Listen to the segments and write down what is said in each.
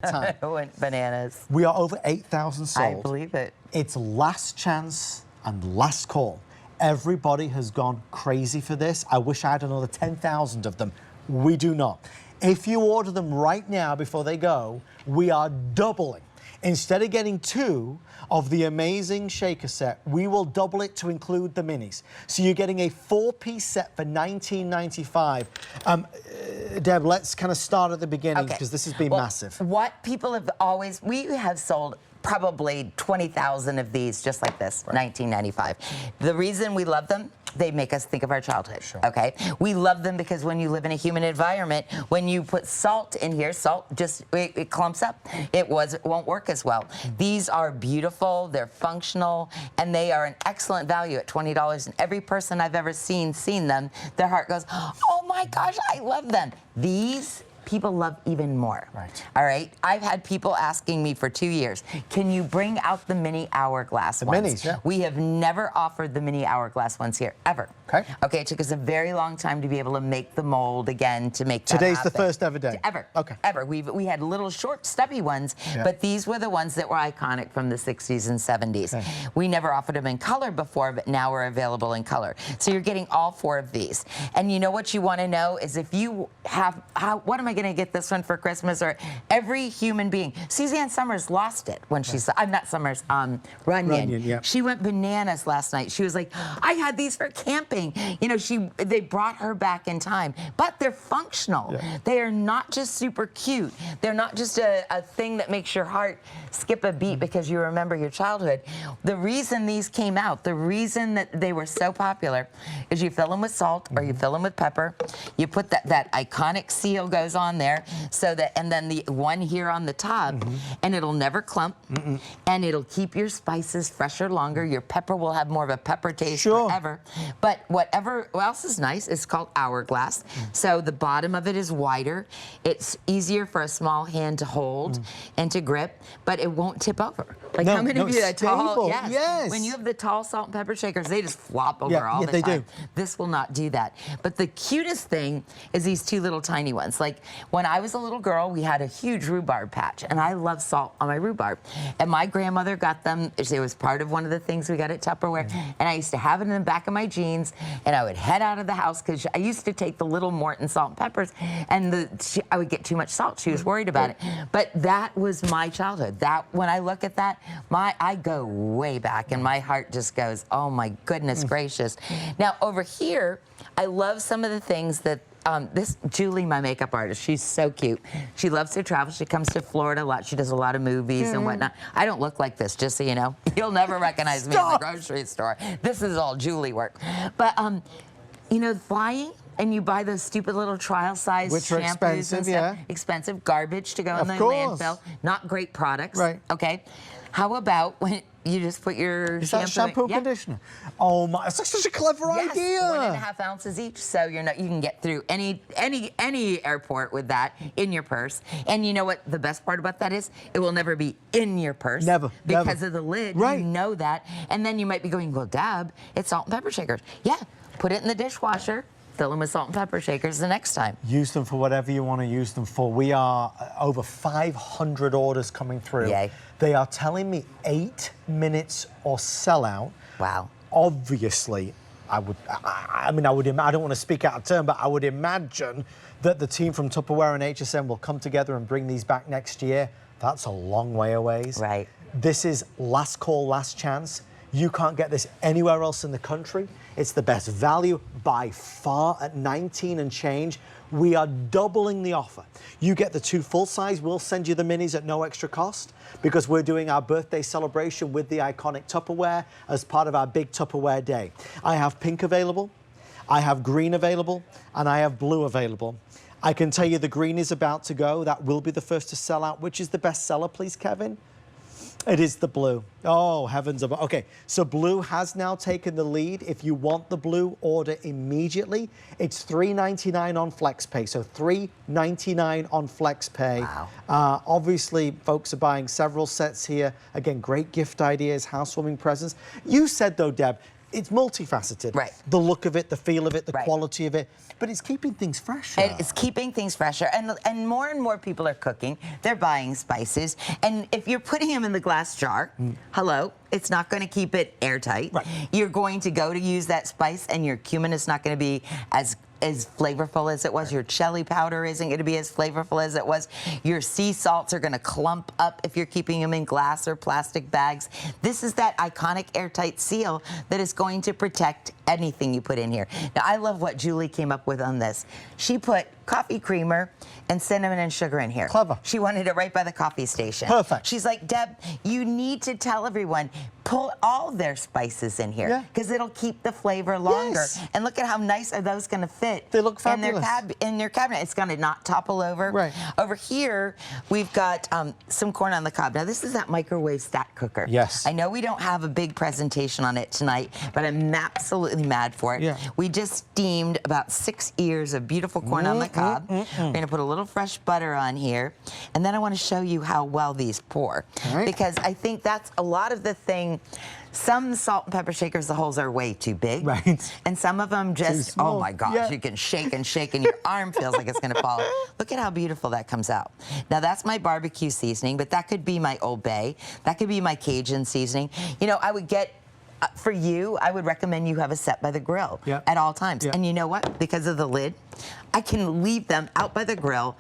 time. Went bananas. We are over 8,000 sold. I believe it. It's last chance and last call. Everybody has gone crazy for this. I wish I had another 10,000 of them. We do not. If you order them right now before they go, we are doubling. Instead of getting 2 of the amazing shaker set, we will double it to include the minis. So you're getting a 4-piece set for $19.95. Deb, let's kind of start at the beginning because this has been massive. What people have always, we have sold probably 20,000 of these just like this, $19.95. The reason we love them, they make us think of our childhood, okay? We love them because when you live in a human environment, when you put salt in here, salt just, it clumps up. It won't work as well. These are beautiful, they're functional, and they are an excellent value at $20. And every person I've ever seen them, their heart goes, oh my gosh, I love them. These people love even more. Right. All right. I've had people asking me for 2 years, can you bring out the mini hourglass ones? Minis, yeah. We have never offered the mini hourglass ones here, ever. Okay. Okay, it took us a very long time to be able to make the mold again to make that Today's happen. the first ever day? Ever. Okay. Ever. We had little short stubby ones, but these were the ones that were iconic from the 60s and 70s. Okay. We never offered them in color before, but now we're available in color. So you're getting all 4 of these. And you know what you want to know is if you have, what am I going to get this one for Christmas? Or every human being. Suzanne Summers lost it when she saw, I'm not Summers, Runyon. Yeah. She went bananas last night. She was like, I had these for camping. You know, they brought her back in time, but they're functional. Yeah. They are not just super cute. They're not just a thing that makes your heart skip a beat because you remember your childhood. The reason these came out, the reason that they were so popular is you fill them with salt or you fill them with pepper. You put that iconic seal goes on there so that, and then the one here on the top, and it'll never clump, and it'll keep your spices fresher longer. Your pepper will have more of a pepper taste forever. But whatever else is nice, it's called Hourglass. So the bottom of it is wider. It's easier for a small hand to hold and to grip, but it won't tip over. Like how many of you that tall? Yes. When you have the tall salt and pepper shakers, they just flop over all the time. This will not do that. But the cutest thing is these 2 little tiny ones. Like when I was a little girl, we had a huge rhubarb patch, and I love salt on my rhubarb. And my grandmother got them. It was part of one of the things we got at Tupperware. And I used to have it in the back of my jeans, and I would head out of the house because I used to take the little Morton salt and peppers, and I would get too much salt. She was worried about it. But that was my childhood. That when I look at that, I go way back, and my heart just goes, oh my goodness gracious. Now over here, I love some of the things that this Julie, my makeup artist, she's so cute. She loves to travel. She comes to Florida a lot. She does a lot of movies and whatnot. I don't look like this, just so you know. You'll never recognize me in the grocery store. This is all Julie work. But, you know, flying, and you buy those stupid little trial size which are expensive, expensive garbage to go in the landfill. Not great products. Right. Okay. How about when you just put your shampoo conditioner? Oh my, that's such a clever idea. 1.5 ounces each, so you can get through any airport with that in your purse. And you know what the best part about that is? It will never be in your purse. Never. Because of the lid. Right. You know that. And then you might be going, well, Dab, it's salt and pepper shakers. Yeah, put it in the dishwasher. Fill them with salt and pepper shakers the next time. Use them for whatever you want to use them for. We are over 500 orders coming through. Yay. They are telling me 8 minutes or sell out. Wow. Obviously, I don't want to speak out of turn, but I would imagine that the team from Tupperware and HSN will come together and bring these back next year. That's a long way away. Right. This is last call, last chance. You can't get this anywhere else in the country. It's the best value by far at 19 and change. We are doubling the offer. You get the 2 full size. We'll send you the minis at no extra cost because we're doing our birthday celebration with the iconic Tupperware as part of our big Tupperware day. I have pink available, I have green available, and I have blue available. I can tell you the green is about to go. That will be the first to sell out. Which is the best seller, please, Kevin? It is the blue. Oh, heavens above. Okay, so blue has now taken the lead. If you want the blue, order immediately. It's $3.99 on FlexPay, so $3.99 on FlexPay. Wow. Obviously, folks are buying several sets here. Again, great gift ideas, housewarming presents. You said, though, Deb, it's multifaceted. Right. The look of it, the feel of it, the Right. quality of it, but it's keeping things fresher. And it's keeping things fresher, and more people are cooking. They're buying spices, and if you're putting them in the glass jar, hello, it's not going to keep it airtight. Right. You're going to go to use that spice, and your cumin is not going to be as flavorful as it was. Right. Your chili powder isn't going to be as flavorful as it was. Your sea salts are going to clump up if you're keeping them in glass or plastic bags. This is that iconic airtight seal that is going to protect anything you put in here. Now, I love what Julie came up with on this. She put coffee creamer and cinnamon and sugar in here. Clever. She wanted it right by the coffee station. Perfect. She's like, Deb, you need to tell everyone, pull all their spices in here, because it'll keep the flavor longer. Yes. And look at how nice are those going to fit. They look fabulous. In your cabinet. It's going to not topple over. Right. Over here, we've got some corn on the cob. Now, this is that microwave stack cooker. Yes. I know we don't have a big presentation on it tonight, but I'm absolutely mad for it. Yeah. We just steamed about 6 ears of beautiful corn on the cob. We're going to put a little fresh butter on here, and then I want to show you how well these pour, because I think that's a lot of the thing. Some salt and pepper shakers, the holes are way too big, and some of them just, oh my gosh, you can shake and shake, and your arm feels like it's going to fall. Look at how beautiful that comes out. Now, that's my barbecue seasoning, but that could be my Old Bay. That could be my Cajun seasoning. You know, I would get, for you, I would recommend you have a set by the grill at all times. And you know what? Because of the lid, I can leave them out by the grill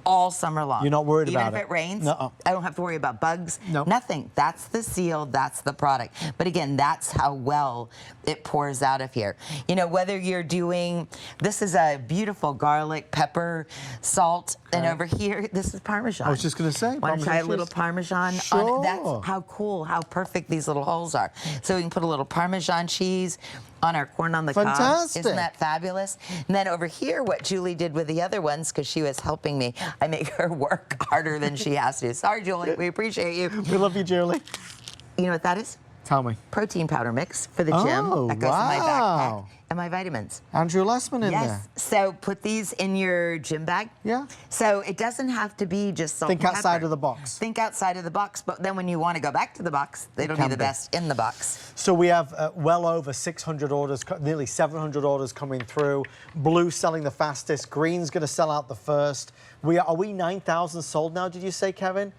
all summer long. You're not worried about it? Even if it rains, No. I don't have to worry about bugs, No. nothing. That's the seal, that's the product. But again, that's how well it pours out of here. You know, whether you're doing, this is a beautiful garlic, pepper, salt, and over here, this is Parmesan. I was just going to say. Want to try a little Parmesan on it? That's how cool, how perfect these little holes are. So we can put a little Parmesan cheese on our corn on the cob. Fantastic. Isn't that fabulous? And then over here, what Julie did with the other ones, because she was helping me, I make her work harder than she has to. Sorry, Julie, we appreciate you. We love you, Julie. You know what that is? Tell me. Protein powder mix for the gym. That goes in my backpack. And my vitamins. Andrew Lessman in there. Yes. So put these in your gym bag. Yeah. So it doesn't have to be just salt and Think outside pepper. of the box. Think outside of the box, but then when you want to go back to the box, it'll be the best in the box. So we have well over 600 orders, nearly 700 orders coming through. Blue selling the fastest. Green's going to sell out the first. Are we 9,000 sold now, did you say, Kevin?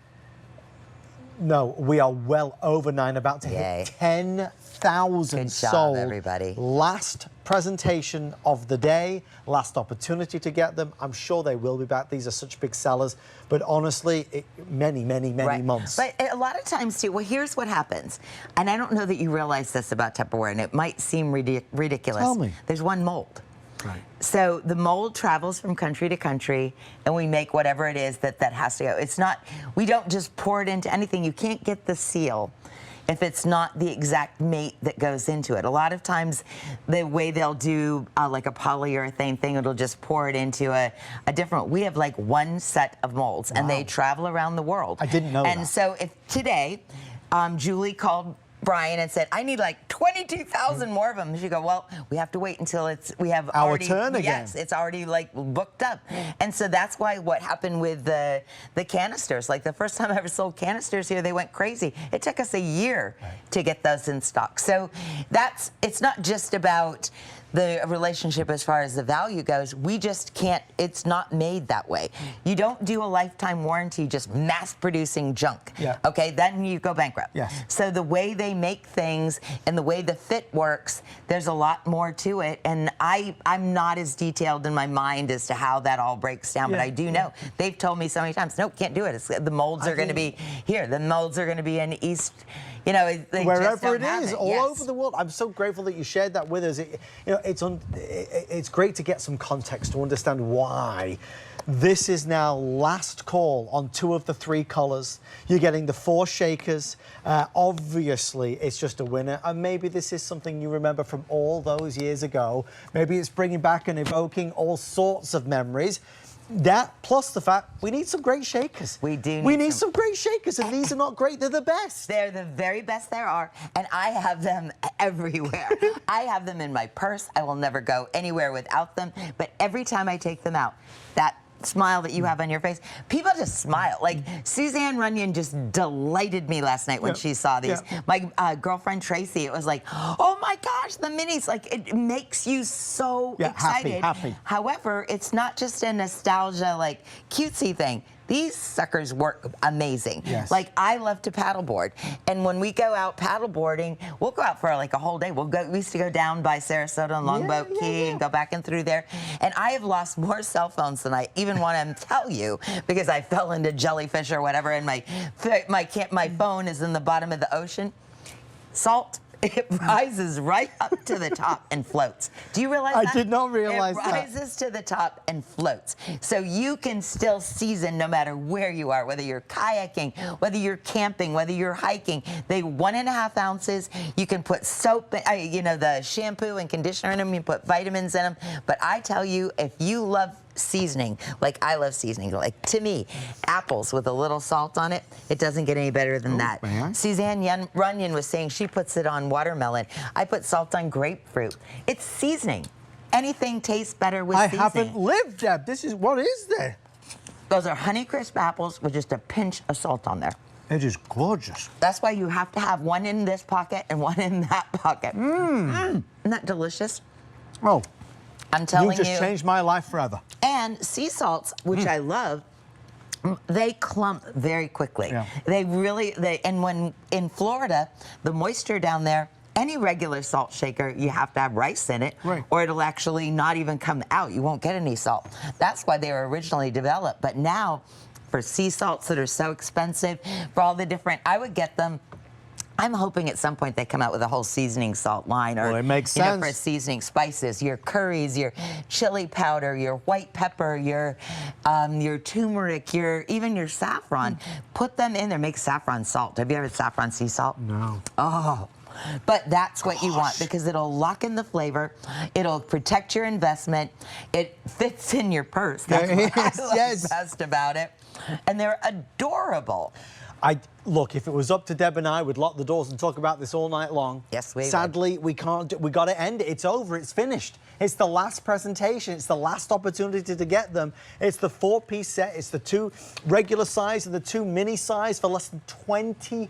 No, we are well over 9, about to hit 10,000 sold. Good job, everybody. Last presentation of the day, last opportunity to get them. I'm sure they will be back. These are such big sellers. But honestly, many months. But a lot of times, too, well, here's what happens. And I don't know that you realize this about Tupperware, and it might seem ridiculous. Tell me. There's one mold. Right. So the mold travels from country to country, and we make whatever it is that has to go. It's not, we don't just pour it into anything. You can't get the seal if it's not the exact mate that goes into it. A lot of times, the way they'll do like a polyurethane thing, it'll just pour it into a different, we have like one set of molds, and they travel around the world. I didn't know that. And so if today, Julie called Brian and said, I need like 22,000 more of them. She go, well, we have to wait until we have our already, turn again. Yes, it's already like booked up. And so that's why what happened with the canisters, like the first time I ever sold canisters here, they went crazy. It took us a year to get those in stock. So it's not just about the relationship as far as the value goes. We just can't, it's not made that way. You don't do a lifetime warranty just mass producing junk. Okay, then you go bankrupt. So the way they make things and the way the fit works, there's a lot more to it. And I'm not as detailed in my mind as to how that all breaks down, but I do know. They've told me so many times, nope, can't do it. The molds are going to be here. The molds are going to be in East, you know, they wherever it just is, all over the world. I'm so grateful that you shared that with us. It's great to get some context to understand why. This is now last call on 2 of the 3 colors. You're getting the 4 shakers. Obviously, it's just a winner. And maybe this is something you remember from all those years ago. Maybe it's bringing back and evoking all sorts of memories. That plus the fact we need some great shakers. We do. We need some great shakers, and these are not great. They're the best. They're the very best there are, and I have them everywhere. I have them in my purse. I will never go anywhere without them. But every time I take them out, that smile that you have on your face. People just smile. Like Suzanne Runyon just delighted me last night when she saw these. My girlfriend Tracy, it was like, oh my gosh, the minis. Like, it makes you so excited. Happy. However, it's not just a nostalgia, like, cutesy thing. These suckers work amazing. Yes. Like, I love to paddleboard, and when we go out paddleboarding, we'll go out for like a whole day. We used to go down by Sarasota and Longboat Key and go back and through there. And I have lost more cell phones than I even want to tell you, because I fell into jellyfish or whatever, and my phone is in the bottom of the ocean. Salt. It rises right up to the top and floats. Do you realize that? I did not realize that. It rises to the top and floats. So you can still season no matter where you are, whether you're kayaking, whether you're camping, whether you're hiking. They 1.5 ounces. You can put soap, the shampoo and conditioner in them. You put vitamins in them. But I tell you, if you love seasoning, like I love seasoning, like to me, apples with a little salt on it, it doesn't get any better than that. Man. Suzanne Runyon was saying she puts it on watermelon. I put salt on grapefruit. It's seasoning. Anything tastes better with seasoning. I haven't lived, Deb. What is this? Those are Honeycrisp apples with just a pinch of salt on there. It is gorgeous. That's why you have to have one in this pocket and one in that pocket. Isn't that delicious? Oh, I'm telling you. You just changed my life forever. And sea salts, which I love, they clump very quickly. Yeah. And when in Florida, the moisture down there, any regular salt shaker, you have to have rice in it, or it'll actually not even come out. You won't get any salt. That's why they were originally developed. But now, for sea salts that are so expensive, for all the different, I would get them. I'm hoping at some point they come out with a whole seasoning salt line, or it makes sense. For seasoning spices, your curries, your chili powder, your white pepper, your turmeric, even your saffron. Put them in there. Make saffron salt. Have you ever had saffron sea salt? No. Oh. But that's what you want, because it'll lock in the flavor. It'll protect your investment. It fits in your purse. That's what I like best about it. And they're adorable. Look, if it was up to Deb and I, we'd lock the doors and talk about this all night long. Yes, we would. Sadly, we can't. We got to end it. It's over. It's finished. It's the last presentation. It's the last opportunity to get them. It's the 4-piece set. It's the 2 regular size and the 2 mini size for less than $20.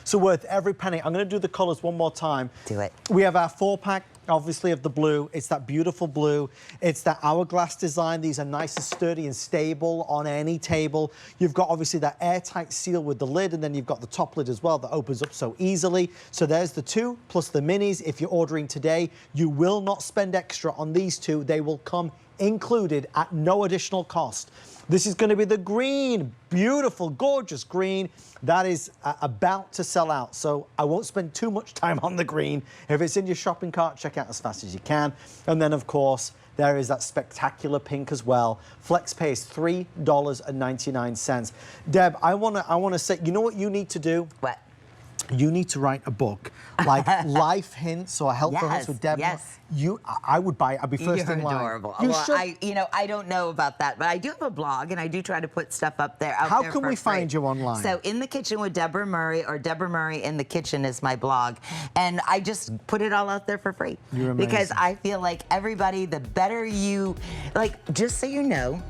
So worth every penny. I'm going to do the colors one more time. Do it. We have our 4-pack. Obviously of the blue. It's that beautiful blue. It's that hourglass design. These are nice and sturdy and stable on any table. You've got obviously that airtight seal with the lid, and then you've got the top lid as well that opens up so easily. So there's the 2 plus the minis. If you're ordering today, you will not spend extra on these 2. They will come included at no additional cost. This is going to be the green, beautiful, gorgeous green that is about to sell out. So I won't spend too much time on the green. If it's in your shopping cart, check out as fast as you can. And then, of course, there is that spectacular pink as well. FlexPay is $3.99. Deb, I want to say, you know what you need to do? What? You need to write a book, like life hints or helpful hints with Deb. Yes. I would buy it. I'd be first You're in line. adorable. You well, should. I don't know about that, but I do have a blog, and I do try to put stuff up there. How can we find you online? So, In the Kitchen with Deborah Murray, or Deborah Murray in the Kitchen is my blog, and I just put it all out there for free. You're amazing. Because I feel like everybody, the better you, just so you know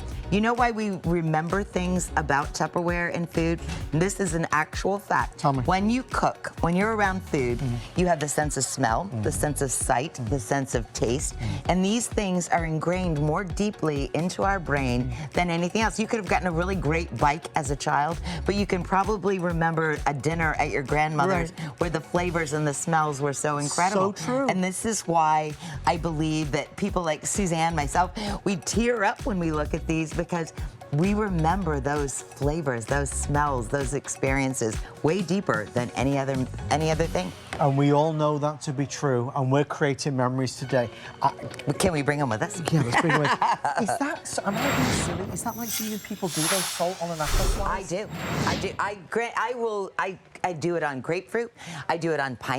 why we remember things about Tupperware and food? This is an actual fact. Tell me. When you cook, when you're around food, you have the sense of smell, the sense of sight, the sense of taste, and these things are ingrained more deeply into our brain than anything else. You could have gotten a really great bike as a child, but you can probably remember a dinner at your grandmother's where the flavors and the smells were so incredible. So true. And this is why I believe that people like Suzanne, myself, we tear up when we look at these, because we remember those flavors, those smells, those experiences way deeper than any other thing. And we all know that to be true, and we're creating memories today. Can we bring them with us? Yeah, let's bring them with. Am I being silly? Is that like you people do those salt on an apple slice? I do. I do it on grapefruit. I do it on pineapple.